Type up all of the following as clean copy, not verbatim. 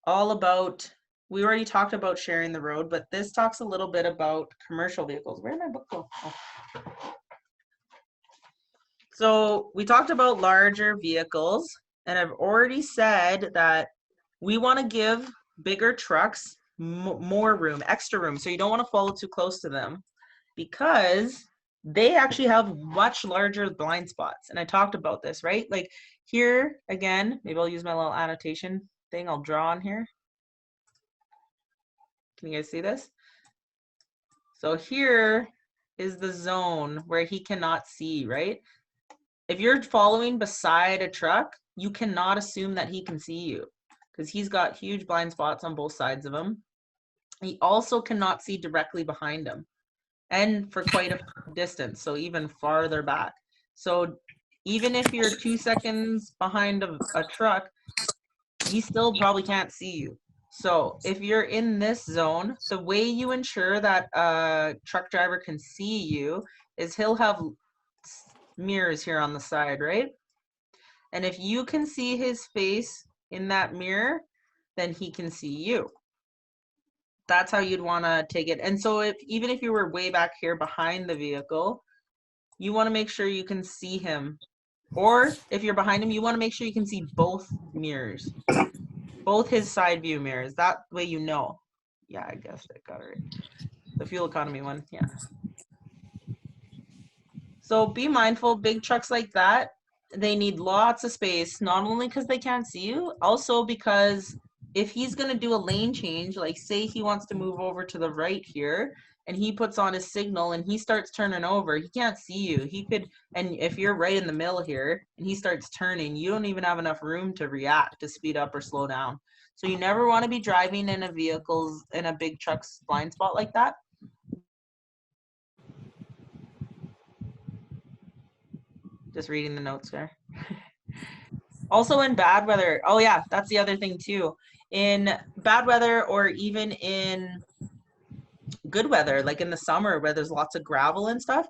all about, we already talked about sharing the road, but this talks a little bit about commercial vehicles. Where did my book go? Oh. So we talked about larger vehicles, and I've already said that we want to give bigger trucks more room, extra room. So you don't want to follow too close to them because they actually have much larger blind spots. And I talked about this, right? Like here, again, maybe I'll use my little annotation thing. I'll draw on here. Can you guys see this? So here is the zone where he cannot see, right? If you're following beside a truck, you cannot assume that he can see you because he's got huge blind spots on both sides of him. He also cannot see directly behind him and for quite a distance, so even farther back. So even if you're 2 seconds behind a truck, he still probably can't see you. So if you're in this zone, the way you ensure that a truck driver can see you is he'll have mirrors here on the side, right? And if you can see his face in that mirror, then he can see you. That's how you'd want to take it. And so even if you were way back here behind the vehicle, you want to make sure you can see him. Or if you're behind him, you want to make sure you can see both mirrors, both his side view mirrors. That way you know. Yeah, I guess I got it right. The fuel economy one, yeah. So be mindful, big trucks like that, they need lots of space, not only because they can't see you, also because if he's going to do a lane change, like say he wants to move over to the right here, and he puts on his signal and he starts turning over, he can't see you. He could, and if you're right in the middle here and he starts turning, you don't even have enough room to react, to speed up or slow down. So you never want to be driving in a vehicle's, in a big truck's blind spot like that. Just reading the notes there. Also in bad weather, oh yeah, that's the other thing too. In bad weather or even in good weather, like in the summer where there's lots of gravel and stuff,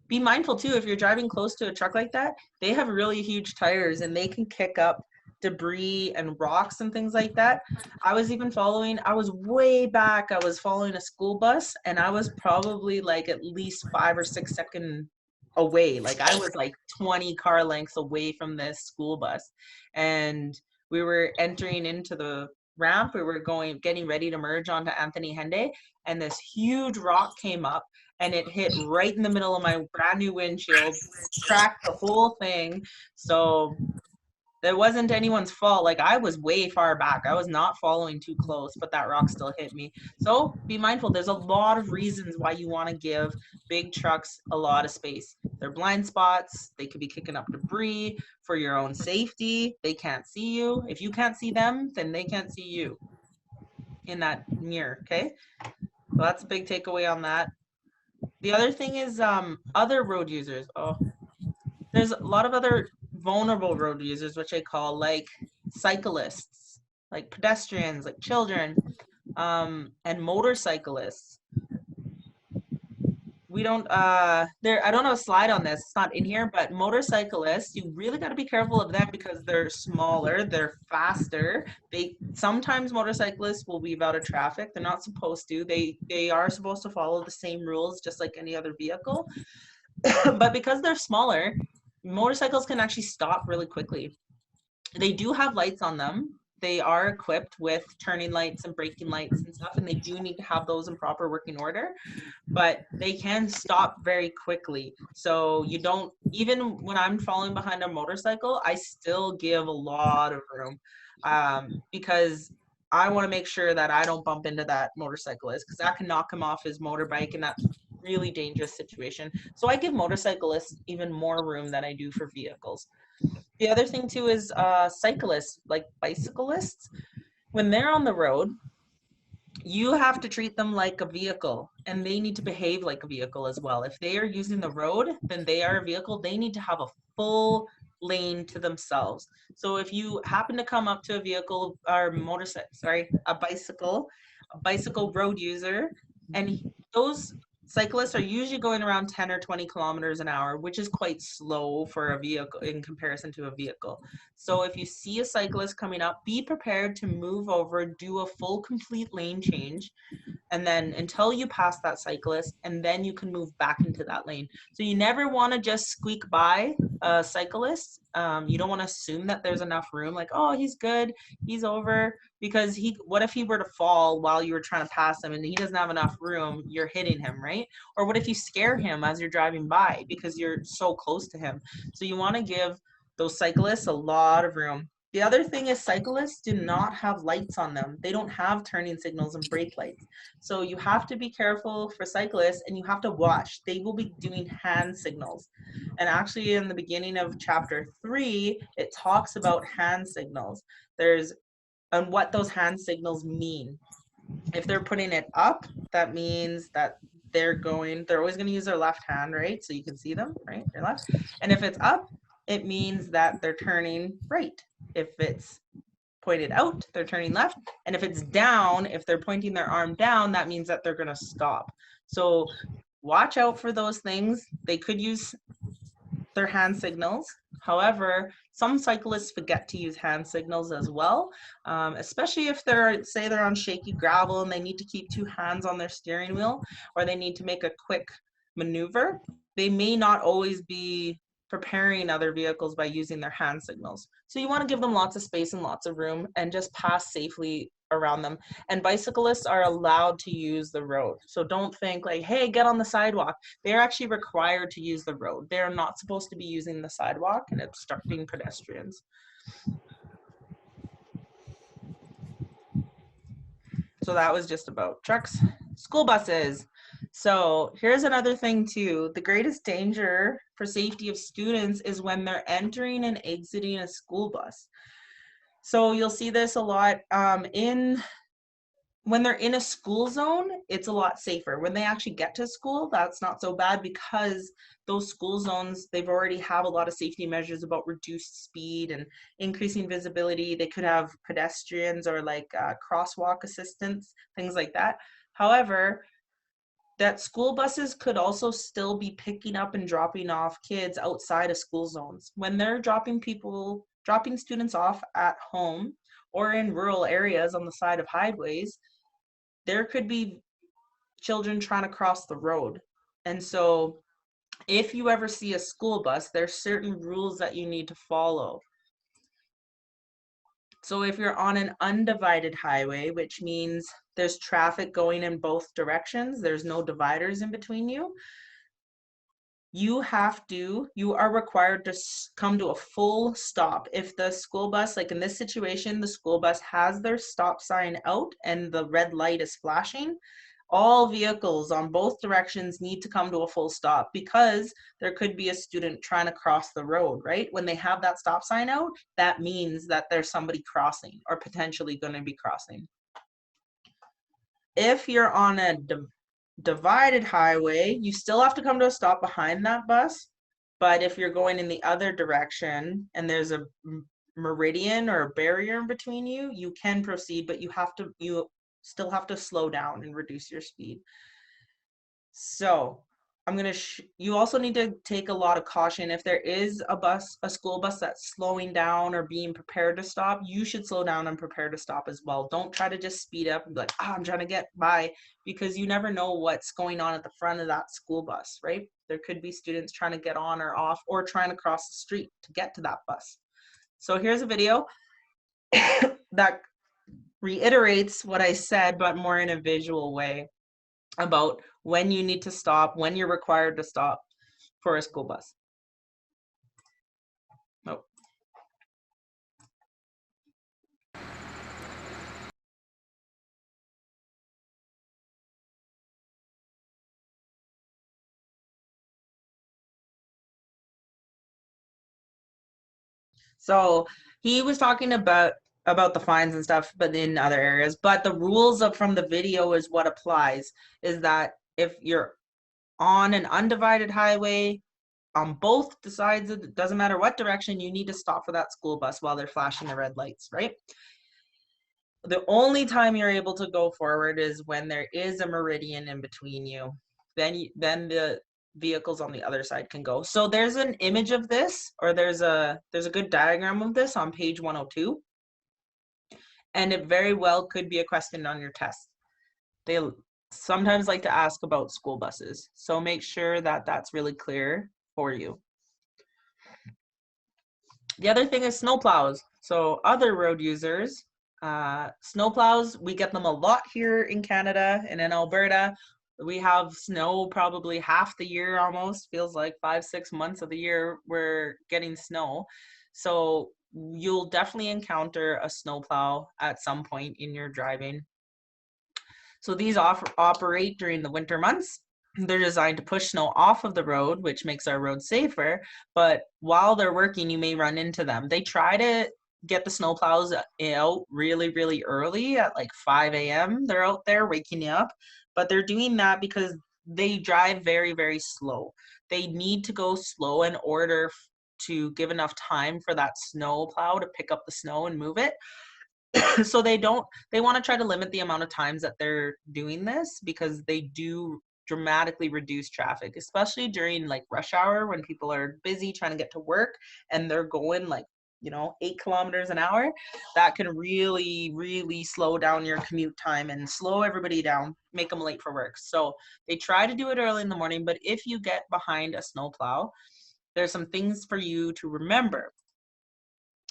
be mindful too, if you're driving close to a truck like that, they have really huge tires and they can kick up debris and rocks and things like that. I was way back, I was following a school bus and I was probably like at least 5 or 6 seconds away. Like I was like 20 car lengths away from this school bus. And we were entering into the ramp. We were getting ready to merge onto Anthony Henday. And this huge rock came up and it hit right in the middle of my brand new windshield, cracked the whole thing. So it wasn't anyone's fault. Like I was way far back. I was not following too close, but that rock still hit me. So be mindful. There's a lot of reasons why you want to give big trucks a lot of space. They're blind spots. They could be kicking up debris for your own safety. They can't see you. If you can't see them, then they can't see you in that mirror. Okay. So that's a big takeaway on that. The other thing is other road users. Oh, there's a lot of other vulnerable road users, which I call like cyclists, like pedestrians, like children, and motorcyclists. We don't I don't have a slide on this, it's not in here, but motorcyclists, you really got to be careful of them because they're smaller, they're faster. Sometimes motorcyclists will weave out of traffic. They're not supposed to. They are supposed to follow the same rules just like any other vehicle. But because they're smaller, motorcycles can actually stop really quickly. They do have lights on them. They are equipped with turning lights and braking lights and stuff, and they do need to have those in proper working order, but they can stop very quickly. So you don't, even when I'm following behind a motorcycle, I still give a lot of room because I want to make sure that I don't bump into that motorcyclist because that can knock him off his motorbike, and that's really dangerous situation. So I give motorcyclists even more room than I do for vehicles. The other thing too is cyclists, like bicyclists, when they're on the road, you have to treat them like a vehicle and they need to behave like a vehicle as well. If they are using the road, then they are a vehicle. They need to have a full lane to themselves. So if you happen to come up to a vehicle or a bicycle road user, and those cyclists are usually going around 10 or 20 kilometers an hour, which is quite slow for a vehicle in comparison to a vehicle. So if you see a cyclist coming up, be prepared to move over, do a full complete lane change, and then until you pass that cyclist, and then you can move back into that lane. So you never want to just squeak by a cyclist. You don't want to assume that there's enough room, like, oh, he's good, he's over, because what if he were to fall while you were trying to pass him and he doesn't have enough room, you're hitting him, right? Or what if you scare him as you're driving by because you're so close to him? So you want to give those cyclists a lot of room. The other thing is cyclists do not have lights on them. They don't have turning signals and brake lights. So you have to be careful for cyclists, and you have to watch. They will be doing hand signals. And actually in the beginning of chapter 3, it talks about hand signals. And what those hand signals mean. If they're putting it up, that means that they're always going to use their left hand, right? So you can see them, right? Their left. And if it's up, it means that they're turning right. If it's pointed out, they're turning left. And if it's down, if they're pointing their arm down, that means that they're going to stop. So watch out for those things. They could use their hand signals. However, some cyclists forget to use hand signals as well, especially if say they're on shaky gravel and they need to keep two hands on their steering wheel, or they need to make a quick maneuver. They may not always be preparing other vehicles by using their hand signals. So you want to give them lots of space and lots of room and just pass safely around them. And bicyclists are allowed to use the road. So don't think like, hey, get on the sidewalk. They're actually required to use the road. They're not supposed to be using the sidewalk and obstructing pedestrians. So that was just about trucks. School buses. So here's another thing too. The greatest danger for safety of students is when they're entering and exiting a school bus. So you'll see this a lot when they're in a school zone, it's a lot safer. When they actually get to school, that's not so bad, because those school zones, they've already have a lot of safety measures about reduced speed and increasing visibility. They could have pedestrians or like crosswalk assistance, things like that. However, that school buses could also still be picking up and dropping off kids outside of school zones. When they're dropping students off at home or in rural areas on the side of highways, there could be children trying to cross the road. And so if you ever see a school bus, there's certain rules that you need to follow. So if you're on an undivided highway, which means there's traffic going in both directions, there's no dividers in between you, you are required to come to a full stop. If the school bus, like in this situation, the school bus has their stop sign out and the red light is flashing, all vehicles on both directions need to come to a full stop, because there could be a student trying to cross the road, right? When they have that stop sign out, that means that there's somebody crossing or potentially going to be crossing. If you're on a divided highway, you still have to come to a stop behind that bus. But if you're going in the other direction and there's a meridian or a barrier in between you, you can proceed, but you still have to slow down and reduce your speed. So you also need to take a lot of caution. If there is a school bus that's slowing down or being prepared to stop, you should slow down and prepare to stop as well. Don't try to just speed up and be like, I'm trying to get by, because you never know what's going on at the front of that school bus, right? There could be students trying to get on or off or trying to cross the street to get to that bus. So here's a video that reiterates what I said, but more in a visual way, about when you need to stop, when you're required to stop for a school bus. Oh. So he was talking about the fines and stuff, but in other areas. But the rules from the video is what applies, is that if you're on an undivided highway, on both sides, it doesn't matter what direction, you need to stop for that school bus while they're flashing the red lights, right? The only time you're able to go forward is when there is a meridian in between you. then the vehicles on the other side can go. So there's an image of this, or there's a good diagram of this on page 102. And it very well could be a question on your test. They sometimes like to ask about school buses. So make sure that that's really clear for you. The other thing is snow plows. So other road users, snow plows, we get them a lot here in Canada and in Alberta. We have snow probably half the year almost, feels like 5-6 months of the year we're getting snow. So you'll definitely encounter a snow plow at some point in your driving. So these operate during the winter months. They're designed to push snow off of the road, which makes our road safer. But while they're working, you may run into them. They try to get the snow plows out really, really early at like 5 a.m. They're out there waking you up, but they're doing that because they drive very, very slow. They need to go slow in order to give enough time for that snow plow to pick up the snow and move it. So they want to try to limit the amount of times that they're doing this, because they do dramatically reduce traffic, especially during like rush hour when people are busy trying to get to work and they're going like, 8 kilometers an hour. That can really, really slow down your commute time and slow everybody down, make them late for work. So they try to do it early in the morning, but if you get behind a snow plow, there's some things for you to remember.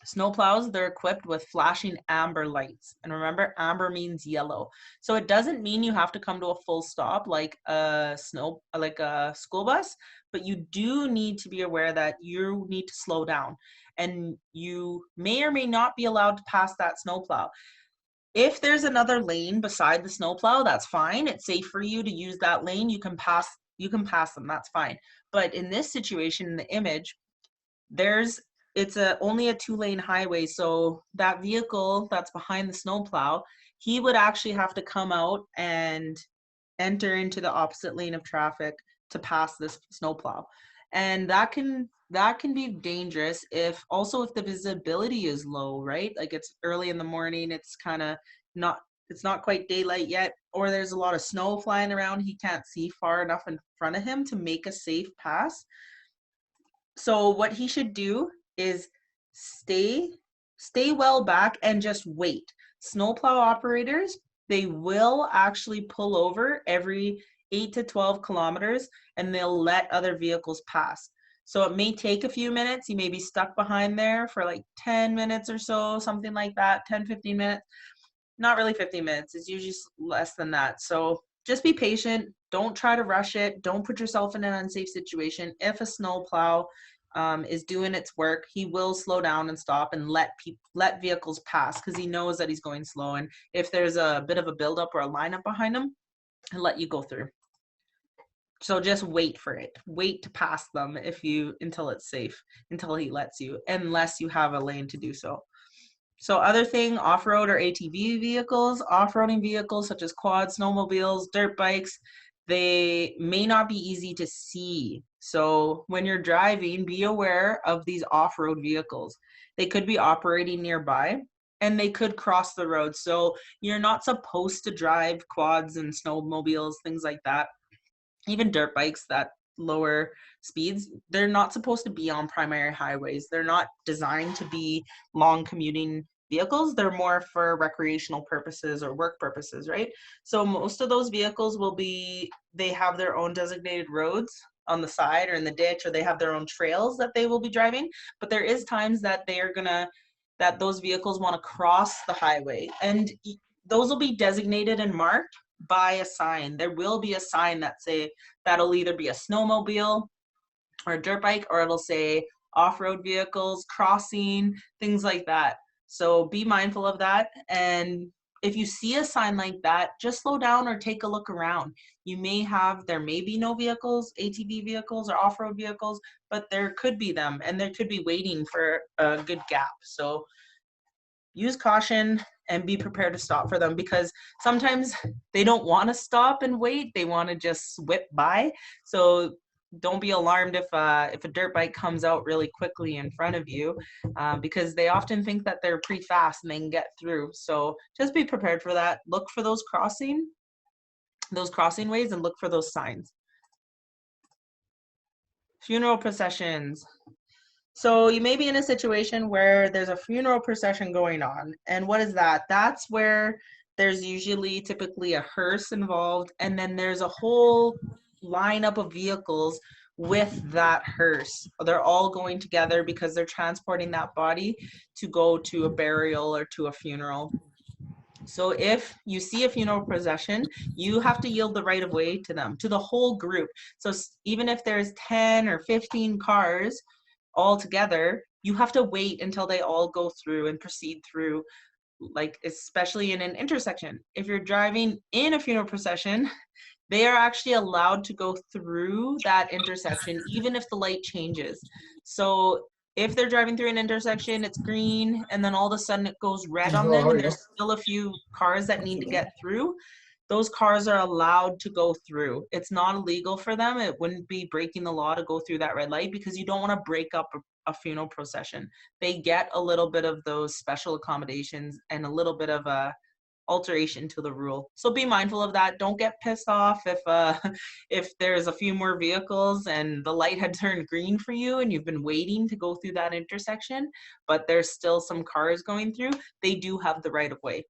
Snow plows, they're equipped with flashing amber lights. And remember, amber means yellow. So it doesn't mean you have to come to a full stop like a school bus, but you do need to be aware that you need to slow down. And you may or may not be allowed to pass that snow plow. If there's another lane beside the snow plow, that's fine. It's safe for you to use that lane. You can pass them, that's fine. But in this situation, in the image, it's only a 2-lane highway, so that vehicle that's behind the snowplow, he would actually have to come out and enter into the opposite lane of traffic to pass this snowplow. And that can be dangerous if the visibility is low, right? Like it's early in the morning, it's not quite daylight yet, or there's a lot of snow flying around, he can't see far enough in front of him to make a safe pass. So what he should do is stay well back and just wait. Snowplow operators, they will actually pull over every 8 to 12 kilometers and they'll let other vehicles pass. So it may take a few minutes. You may be stuck behind there for like 10 minutes or so, something like that, 10, 15 minutes. Not really 15 minutes. It's usually less than that. So just be patient. Don't try to rush it. Don't put yourself in an unsafe situation. If a snowplow is doing its work, he will slow down and stop and let vehicles pass, because he knows that he's going slow. And if there's a bit of a buildup or a lineup behind him, he'll let you go through. So just wait for it. Wait to pass them until it's safe, until he lets you, unless you have a lane to do so. So other thing, off-road or ATV vehicles, off-roading vehicles such as quads, snowmobiles, dirt bikes, they may not be easy to see. So when you're driving, be aware of these off-road vehicles. They could be operating nearby and they could cross the road. So you're not supposed to drive quads and snowmobiles, things like that. Even dirt bikes that lower speeds, they're not supposed to be on primary highways. They're not designed to be long commuting vehicles. They're more for recreational purposes or work purposes, right? So most of those vehicles they have their own designated roads on the side or in the ditch, or they have their own trails that they will be driving. But there is times that that those vehicles want to cross the highway, and those will be designated and marked by a sign. There will be a sign that'll either be a snowmobile or a dirt bike, or it'll say off-road vehicles crossing, things like that. So be mindful of that. And if you see a sign like that, just slow down or take a look around. There may be no vehicles, ATV vehicles or off-road vehicles, but there could be them, and there could be waiting for a good gap. So use caution and be prepared to stop for them, because sometimes they don't want to stop and wait. They want to just whip by. So don't be alarmed if a dirt bike comes out really quickly in front of you, because they often think that they're pretty fast and they can get through. So just be prepared for that. Look for those crossing ways and look for those signs. Funeral processions. So you may be in a situation where there's a funeral procession going on. And what is that? That's where there's usually typically a hearse involved, and then there's a whole lineup of vehicles with that hearse. They're all going together because they're transporting that body to go to a burial or to a funeral. So if you see a funeral procession, you have to yield the right of way to them, to the whole group. So even if there's 10 or 15 cars all together, you have to wait until they all go through and proceed through, like especially in an intersection. If you're driving in a funeral procession, they are actually allowed to go through that intersection even if the light changes. So if they're driving through an intersection, it's green, and then all of a sudden it goes red on them and there's still a few cars that need to get through, those cars are allowed to go through. It's not illegal for them. It wouldn't be breaking the law to go through that red light because you don't want to break up a funeral procession. They get a little bit of those special accommodations and a little bit of a alteration to the rule. So be mindful of that. Don't get pissed off if there's a few more vehicles and the light had turned green for you and you've been waiting to go through that intersection, but there's still some cars going through. They do have the right of way.